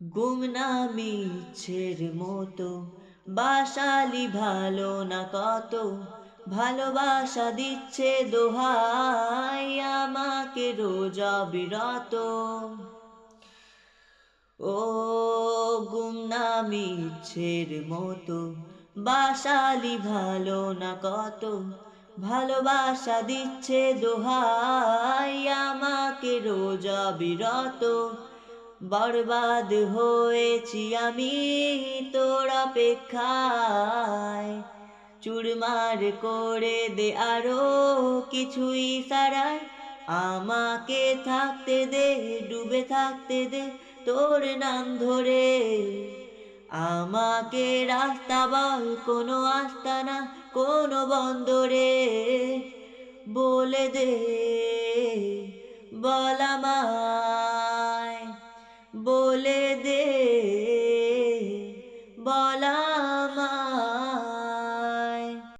গুমনামি ইচ্ছের মতো বাসালি ভালো না কত, ভালোবাসা দিচ্ছে দোহাই আমাকে রোজ অবিরত। ও গুমনামি ইচ্ছের মতো বাসালি ভালো না কত, ভালোবাসা দিচ্ছে দোহাই আমাকে রোজ অবিরত। বরবাদ হয়েছি আমি তোর অপেক্ষায়, চুরমার করে দে আরো কিছুই সারায়, আমাকে থাকতে দে, ডুবে থাকতে দে তোর নাম ধরে। আমাকে রাস্তা বল, কোনো আস্তানা কোনো বন্দরে, বলে দে বল আমায়, বলে দে বল